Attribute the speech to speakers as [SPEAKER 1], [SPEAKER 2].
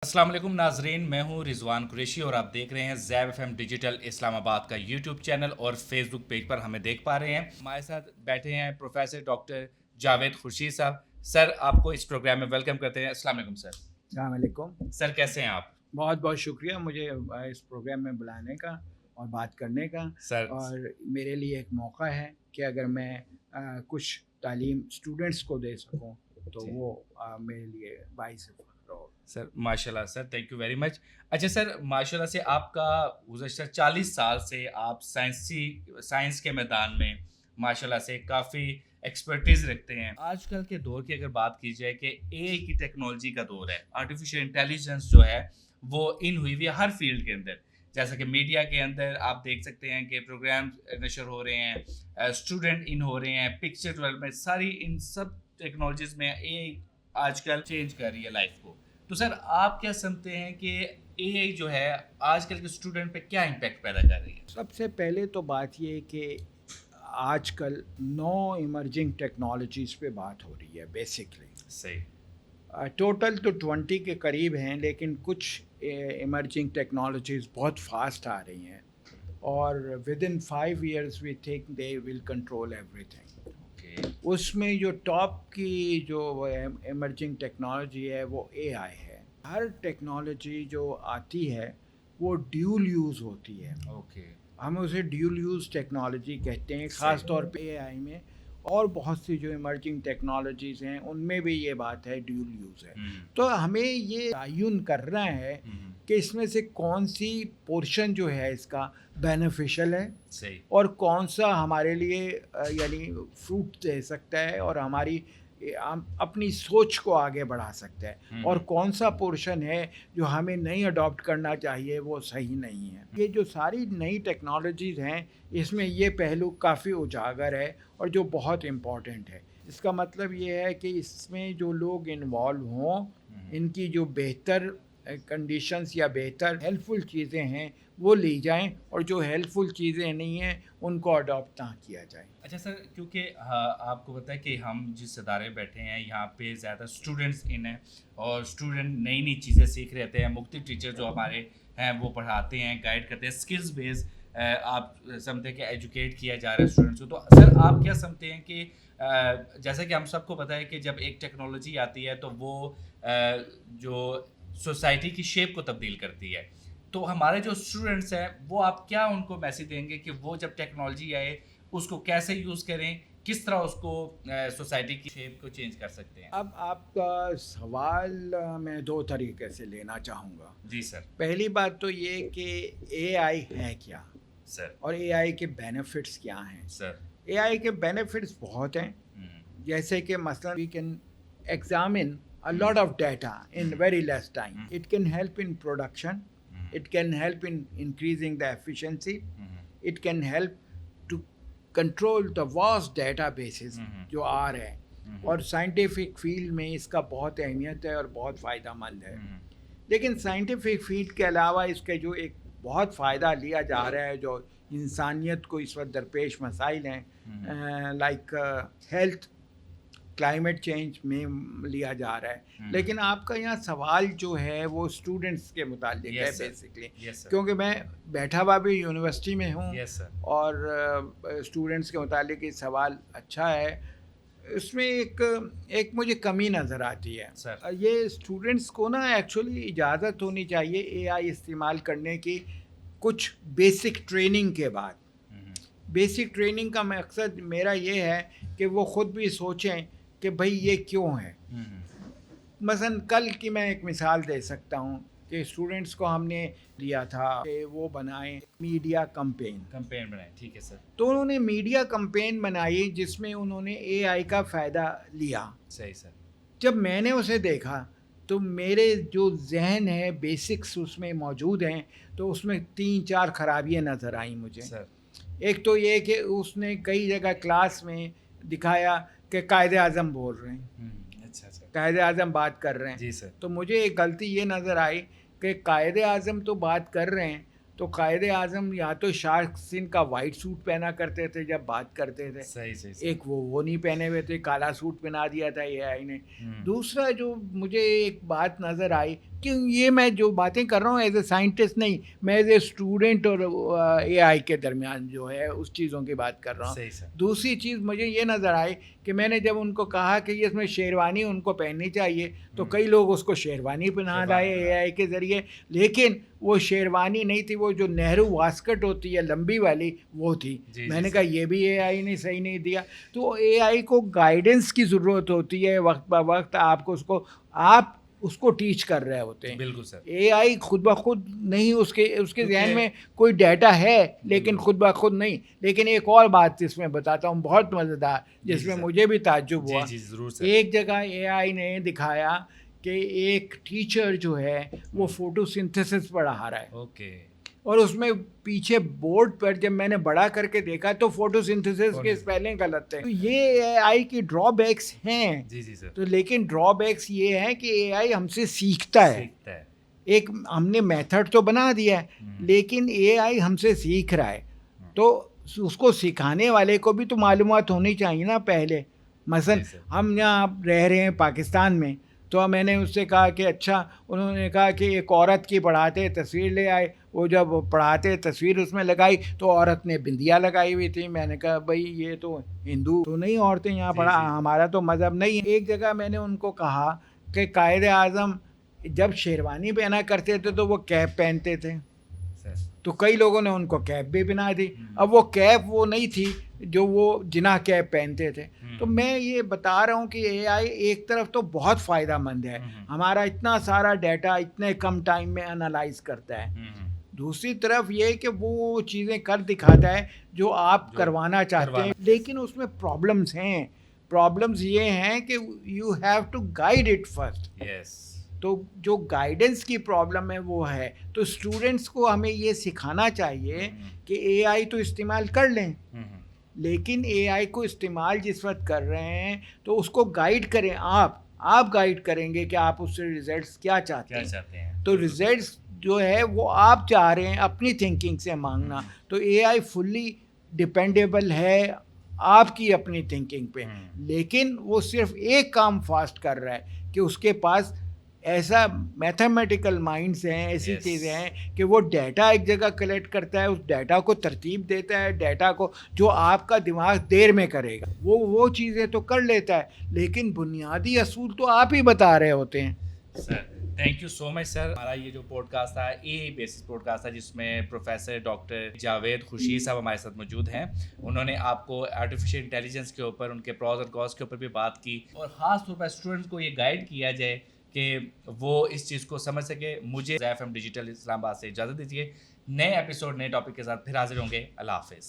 [SPEAKER 1] अस्सलाम वालेकुम नाजरीन, मैं हूं रिजवान कुरैशी और आप देख रहे हैं ज़ैब एफएम डिजिटल इस्लामाबाद का यूट्यूब चैनल और फेसबुक पेज पर हमें देख पा रहे हैं। हमारे साथ बैठे हैं प्रोफेसर डॉक्टर जावेद खुर्शीद साहब। सर, आपको इस प्रोग्राम में वेलकम करते हैं। अस्सलाम वालेकुम सर।
[SPEAKER 2] अस्सलाम वालेकुम।
[SPEAKER 1] सर, कैसे हैं आप?
[SPEAKER 2] बहुत बहुत शुक्रिया मुझे इस प्रोग्राम में बुलाने का और बात करने का।
[SPEAKER 1] सर।
[SPEAKER 2] और मेरे लिए एक मौका है कि अगर मैं कुछ तालीम स्टूडेंट्स को दे सकूं तो
[SPEAKER 1] जी
[SPEAKER 2] वो मेरे लिए बाइस फ़ख्र हो।
[SPEAKER 1] सर, माशाल्लाह sir, thank you very much. अच्छा सर, माशाल्लाह से आपका गुज़श्ता 40 साल से आप साइंस के मैदान में माशाल्लाह से काफ़ी एक्सपर्टीज़ रखते हैं। आजकल के दौर की अगर बात की जाए कि एआई की टेक्नोलॉजी का दौर है, आर्टिफिशियल इंटेलिजेंस जो है वो इन हुई हुई है हर फील्ड के अंदर। जैसा कि मीडिया के अंदर आप देख सकते हैं कि प्रोग्राम नशर हो रहे हैं, स्टूडेंट इन हो रहे हैं, पिक्चर डेवलपमेंट, सारी इन सब टेक्नोलॉजीज़ में एआई आजकल चेंज कर रही है लाइफ को। तो सर, आप क्या समझते हैं कि एआई जो है आजकल के स्टूडेंट पे क्या इम्पैक्ट पैदा कर रही है?
[SPEAKER 2] सबसे पहले तो बात ये कि आजकल 9 इमर्जिंग टेक्नोलॉजीज़ पे बात हो रही है बेसिकली।
[SPEAKER 1] सही।
[SPEAKER 2] टोटल तो 20 के करीब हैं, लेकिन कुछ इमर्जिंग टेक्नोलॉजीज़ बहुत फास्ट आ रही हैं और within 5 years we think they will control everything.
[SPEAKER 1] Okay.
[SPEAKER 2] उसमें जो टॉप की जो इमर्जिंग टेक्नोलॉजी है वो एआई है। हर टेक्नोलॉजी जो आती है वो ड्यूल यूज़ होती है।
[SPEAKER 1] ओके।
[SPEAKER 2] हम उसे ड्यूल यूज़ टेक्नोलॉजी कहते हैं, ख़ास
[SPEAKER 1] सही।
[SPEAKER 2] तौर पे एआई में। और बहुत सी जो इमर्जिंग टेक्नोलॉजीज़ हैं उनमें भी ये बात है, ड्यूल यूज़ है।
[SPEAKER 1] हम्म।
[SPEAKER 2] तो हमें ये तयन करना है
[SPEAKER 1] हम्म।
[SPEAKER 2] कि इसमें से कौन सी पोर्शन जो है इसका बेनिफिशियल है
[SPEAKER 1] सही।
[SPEAKER 2] और कौन सा हमारे लिए यानी फ्रूट दे सकता है और हमारी हम अपनी सोच को आगे बढ़ा सकता है, और कौन सा पोर्शन है जो हमें नहीं अडॉप्ट करना चाहिए, वो सही नहीं है। ये जो सारी नई टेक्नोलॉजीज़ हैं इसमें ये पहलू काफ़ी उजागर है और जो बहुत इम्पॉर्टेंट है। इसका मतलब ये है कि इसमें जो लोग इन्वॉल्व हों, इनकी जो बेहतर कंडीशंस या बेहतर हेल्पफुल चीज़ें हैं वो ली जाएं, और जो हेल्पफुल चीज़ें नहीं हैं उनको अडॉप्ट ना किया जाए।
[SPEAKER 1] अच्छा सर, क्योंकि हाँ, आपको पता है कि हम जिस इदारे में बैठे हैं यहाँ पे ज़्यादा स्टूडेंट्स इन हैं और स्टूडेंट नई नई चीज़ें सीख रहते हैं। मुख्तलिफ टीचर जो हमारे हैं वो पढ़ाते हैं, गाइड करते हैं, स्किल्स बेस्ड आप समझते हैं कि एजुकेट किया जा रहा है स्टूडेंट्स को। तो सर, आप क्या समझते हैं कि जैसा कि हम सबको पता है कि जब एक टेक्नोलॉजी आती है तो वो जो सोसाइटी की शेप को तब्दील करती है, तो हमारे जो स्टूडेंट्स हैं वो आप क्या उनको मैसेज देंगे कि वो जब टेक्नोलॉजी आए उसको कैसे यूज़ करें, किस तरह उसको सोसाइटी की शेप को चेंज कर सकते हैं?
[SPEAKER 2] अब आपका सवाल मैं दो तरीके से लेना चाहूँगा।
[SPEAKER 1] जी सर।
[SPEAKER 2] पहली बात तो ये कि एआई है क्या
[SPEAKER 1] सर।
[SPEAKER 2] और एआई के बेनिफिट्स क्या हैं।
[SPEAKER 1] सर।
[SPEAKER 2] एआई के बेनिफिट्स बहुत हैं, जैसे कि मसलन we can examine a lot of data in very less time. It can help in production. It can help in increasing the efficiency. It can help to control the vast databases जो आ रहे हैं, और scientific field में इसका बहुत अहमियत है और बहुत फ़ायदेमंद है। लेकिन साइंटिफिक फील्ड के अलावा इसके जो एक बहुत फ़ायदा लिया जा रहा है, जो इंसानियत को इस वक्त दरपेश मसाइल हैं, लाइक हेल्थ, क्लाइमेट चेंज में लिया जा रहा है। लेकिन आपका यहाँ सवाल जो है वो स्टूडेंट्स के मुतालिक है
[SPEAKER 1] yes sir.
[SPEAKER 2] Basically,
[SPEAKER 1] yes sir.
[SPEAKER 2] क्योंकि मैं बैठा हुआ भी यूनिवर्सिटी में हूँ
[SPEAKER 1] यस सर।
[SPEAKER 2] और स्टूडेंट्स के मुतालिक ये सवाल अच्छा है। इसमें एक एक मुझे कमी नज़र आती है।
[SPEAKER 1] सर।
[SPEAKER 2] ये स्टूडेंट्स को ना एक्चुअली इजाज़त होनी चाहिए एआई इस्तेमाल करने की कुछ बेसिक ट्रेनिंग के बाद। बेसिक ट्रेनिंग का मकसद मेरा ये है कि वो ख़ुद भी सोचें कि भाई ये क्यों है। मसलन कल की मैं एक मिसाल दे सकता हूँ कि स्टूडेंट्स को हमने दिया था कि वो बनाएं मीडिया कंपेन।
[SPEAKER 1] कंपेन बनाए, ठीक है सर।
[SPEAKER 2] तो उन्होंने मीडिया कंपेन बनाई जिसमें उन्होंने एआई का फ़ायदा लिया।
[SPEAKER 1] सही सर।
[SPEAKER 2] जब मैंने उसे देखा तो मेरे जो जहन है बेसिक्स उसमें मौजूद हैं, तो उसमें 3-4 खराबियाँ नज़र आई मुझे।
[SPEAKER 1] सर।
[SPEAKER 2] एक तो ये कि उसने कई जगह क्लास में दिखाया कि कायदे आज़म बोल रहे हैं,
[SPEAKER 1] अच्छा सर।
[SPEAKER 2] कायदे आज़म बात कर रहे हैं।
[SPEAKER 1] जी सर।
[SPEAKER 2] तो मुझे एक गलती ये नज़र आई कि कायदे आज़म तो बात कर रहे हैं, तो कायदे आजम या तो शार्क सिंह का वाइट सूट पहना करते थे जब बात करते थे,
[SPEAKER 1] सही
[SPEAKER 2] एक वो नहीं पहने हुए थे, काला सूट पहना दिया था एआई ने।
[SPEAKER 1] हम्म,
[SPEAKER 2] दूसरा जो मुझे एक बात नज़र आई कि ये मैं जो बातें कर रहा हूँ एज ए साइंटिस्ट नहीं, मैं एज ए स्टूडेंट और एआई के दरमियान जो है उस चीज़ों की बात कर रहा हूँ।
[SPEAKER 1] सही सर।
[SPEAKER 2] दूसरी चीज़ मुझे ये नज़र आई कि मैंने जब उनको कहा कि ये इसमें शेरवानी उनको पहननी चाहिए, तो कई लोग उसको शेरवानी पहना लाए एआई के ज़रिए, लेकिन वो शेरवानी नहीं थी, वो जो नेहरू वास्कट होती है लंबी वाली वो थी।
[SPEAKER 1] जी,
[SPEAKER 2] मैंने
[SPEAKER 1] जी,
[SPEAKER 2] कहा ये भी एआई ने सही नहीं दिया। तो एआई को गाइडेंस की ज़रूरत होती है, वक्त ब वक्त आपको आप उसको टीच कर रहे होते हैं।
[SPEAKER 1] बिल्कुल सर।
[SPEAKER 2] एआई खुद ब खुद नहीं, उसके उसके
[SPEAKER 1] क्योंकि-
[SPEAKER 2] ज़हन में कोई डाटा है लेकिन
[SPEAKER 1] बिल्कुल।
[SPEAKER 2] खुद ब खुद नहीं। लेकिन एक और बात इसमें बताता हूँ बहुत मज़ेदार,
[SPEAKER 1] जी,
[SPEAKER 2] जिसमें
[SPEAKER 1] सर।
[SPEAKER 2] मुझे भी ताज्जुब
[SPEAKER 1] जी
[SPEAKER 2] हुआ।
[SPEAKER 1] जी ज़रूर सर।
[SPEAKER 2] एक जगह एआई ने दिखाया कि एक टीचर जो है वो फोटोसिंथेसिस पढ़ा रहा है,
[SPEAKER 1] ओके।
[SPEAKER 2] और उसमें पीछे बोर्ड पर जब मैंने बड़ा करके देखा तो फोटोसिंथेसिस के स्पेलिंग गलत थे। तो ये एआई की ड्रॉबैक्स हैं।
[SPEAKER 1] जी जी सर।
[SPEAKER 2] तो लेकिन ड्रॉबैक्स ये है कि एआई हमसे सीखता है।
[SPEAKER 1] सीखता है।
[SPEAKER 2] एक हमने मेथड तो बना दिया है, लेकिन एआई हमसे सीख रहा है। तो उसको सिखाने वाले को भी तो मालूमात होनी चाहिए ना पहले। मसलन
[SPEAKER 1] जी सर।
[SPEAKER 2] हम यहाँ रह रहे हैं पाकिस्तान में, तो मैंने उससे कहा कि अच्छा, उन्होंने कहा कि एक औरत की पढ़ाते तस्वीर ले आए। वो जब पढ़ाते तस्वीर उसमें लगाई तो औरत ने बिंदिया लगाई हुई थी। मैंने कहा भाई ये तो हिंदू तो नहीं औरतें यहाँ
[SPEAKER 1] जी,
[SPEAKER 2] पढ़ा,
[SPEAKER 1] जी।
[SPEAKER 2] हमारा तो मज़हब नहीं है। एक जगह मैंने उनको कहा कि कायदे आज़म जब शेरवानी पहना करते थे तो वो कैप पहनते थे,
[SPEAKER 1] सर।
[SPEAKER 2] तो कई लोगों ने उनको कैप भी पहना दी। अब वो कैप वो नहीं थी जो वो जिना कैप पहनते थे। तो मैं ये बता रहा हूँ कि एआई एक तरफ तो बहुत फ़ायदा मंद है, हमारा इतना सारा डाटा इतने कम टाइम में एनालाइज करता है। दूसरी तरफ ये है कि वो चीज़ें कर दिखाता है जो आप करवाना चाहते हैं, लेकिन उसमें प्रॉब्लम्स हैं। प्रॉब्लम्स ये हैं कि you have to guide it first.
[SPEAKER 1] Yes.
[SPEAKER 2] तो जो गाइडेंस की प्रॉब्लम है वो है। तो स्टूडेंट्स को हमें ये सिखाना चाहिए कि एआई तो इस्तेमाल कर लें, लेकिन एआई को इस्तेमाल जिस वक्त कर रहे हैं तो उसको गाइड करें। आप गाइड करेंगे कि आप उससे रिजल्ट्स क्या चाहते
[SPEAKER 1] क्या
[SPEAKER 2] हैं।
[SPEAKER 1] चाहते हैं?
[SPEAKER 2] तो रिजल्ट्स जो है वो आप चाह रहे हैं अपनी थिंकिंग से मांगना। तो एआई फुल्ली डिपेंडेबल है आपकी अपनी थिंकिंग पे, लेकिन वो सिर्फ एक काम फास्ट कर रहा है कि उसके पास ऐसा मैथमेटिकल माइंड्स हैं, ऐसी
[SPEAKER 1] Yes.
[SPEAKER 2] चीज़ें हैं कि वो डाटा एक जगह कलेक्ट करता है, उस डाटा को तरतीब देता है, डाटा को जो आपका दिमाग देर में करेगा वो चीज़ें तो कर लेता है, लेकिन बुनियादी असूल तो आप ही बता रहे होते हैं।
[SPEAKER 1] Sir thank you so much sir. हमारा ये जो पॉडकास्ट था ए बेसिस पॉडकास्ट था, जिसमें प्रोफेसर डॉक्टर जावेद खुशीर साहब हमारे साथ मौजूद हैं। उन्होंने आपको आर्टिफिशियल इंटेलिजेंस के ऊपर, उनके प्रॉस और कॉन्स के ऊपर भी बात की, और ख़ास तौर पर स्टूडेंट्स को ये गाइड किया जाए कि वो इस चीज़ को समझ सके। मुझे ZFM डिजिटल इस्लामाबाद से इजाज़त दीजिए। नए एपिसोड नए टॉपिक के साथ फिर हाजिर होंगे। अल्लाह हाफिज़।